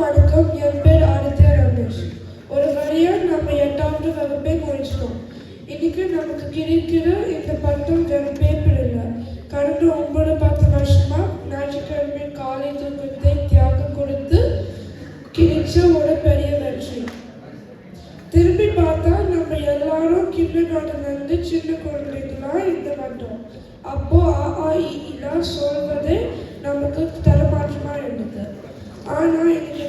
வணக்கம். என் பேர் ஆதித்யா ரமேஷ். ஒரு வழியாக நம்ம 8வது வகுப்பை முடிச்சிட்டோம். இன்னைக்கு நமக்கு கிடைக்கிற இந்த பட்டம் வெறும் பேப்பர் இல்லை. கடந்த 9-10 வருஷமா ஞாயிற்றுக்கிழமை காலை தூக்கத்தை தியாகம் கொடுத்து கிடைச்ச ஒரு பெரிய வெற்றி. திரும்பி பார்த்தா நம்ம எல்லாரும் கிண்டர்கார்டன்லேருந்து சின்ன குழந்தைகளாக இருந்து வந்தோம். அப்போ ஆ சொல்வதே நமக்கு தரமாற்றமாக இருந்தது. ஆனால் எனக்கு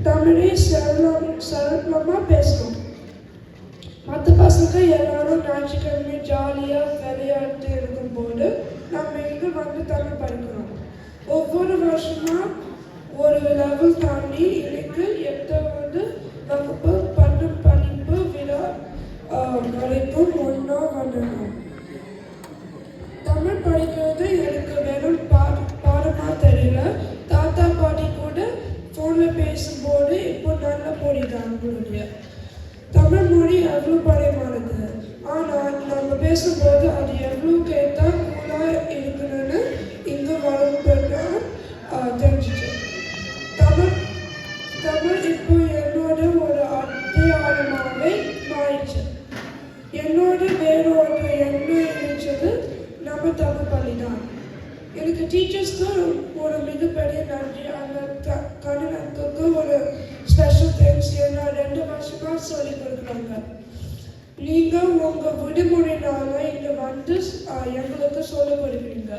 தமிழே சரளமாக பேசணும். மற்ற பசங்க எல்லாரும் ஞாயிற்றுக்கிழமை ஜாலியாக விளையாட்டு இருக்கும்போது நம்ம இங்கே வந்து தமிழ் படிக்கிறோம். ஒவ்வொரு வருஷமா ஒரு லெவல் தாண்டி எனக்கு 8வது வகுப்பு படிப்பு விழா வரைக்கும் ஒன்றா வந்துடும். தமிழ் படிக்கிறது எனக்கு வெறும் பாடமாக தெரியல. தாத்தா பாட்டி கூட ஃபோனில் பேசும்போது இப்போ நல்லா புரியுது. தமிழ் மொழி எவ்வளோ பழையமானது, ஆனால் நம்ம பேசும்போது அது எவ்வளோ கேட்டால் கூலாக இருக்குன்னு இங்கே வரும்போது தெரிஞ்சிச்சு. தமிழ் இப்போ என்னோட ஒரு அடையாளமாகவே மாறிச்சு. என்னோட வேற ஒரு எண்ணம் இருந்துச்சது நம்ம தமிழ் பள்ளி தான். எனக்கு டீச்சர்ஸ்க்கு ஒரு மிகப்பெரிய நன்றி. அந்த கணிதத்துக்கு ஒரு ஸ்பெஷல் தேங்க்ஸ். ஏன்னா 2 வருஷமாக சொல்லிக் கொடுக்குறாங்க. நீங்கள் உங்கள் விடுமுறைனால இங்கே வந்து எங்களுக்கு சொல்லிக் கொடுக்குறீங்க.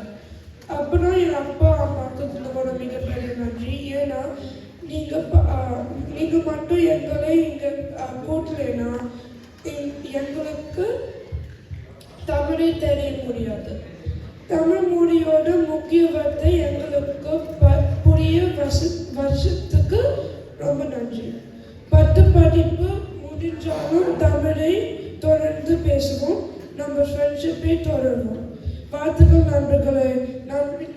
அப்புறம் என் அப்பா அம்மாவுக்கு ஒரு மிகப்பெரிய நன்றி. ஏன்னா நீங்கள் மட்டும் எங்களை இங்கே கூட்டலைன்னா எங்களுக்கு தமிழே தெரிய முடியாது. தமிழ் மொழியோட முக்கியத்துவத்தை எங்களுக்கு புரிய வருஷத்துக்கு ரொம்ப நன்றி. படிப்பு முடிஞ்சாலும் தமிழை தொடர்ந்து பேசுவோம். நம்ம ஃப்ரெண்ட்ஷிப்பை தொடருவோம். வாழ்த்துக்கள் நண்பர்களே. நன்றி.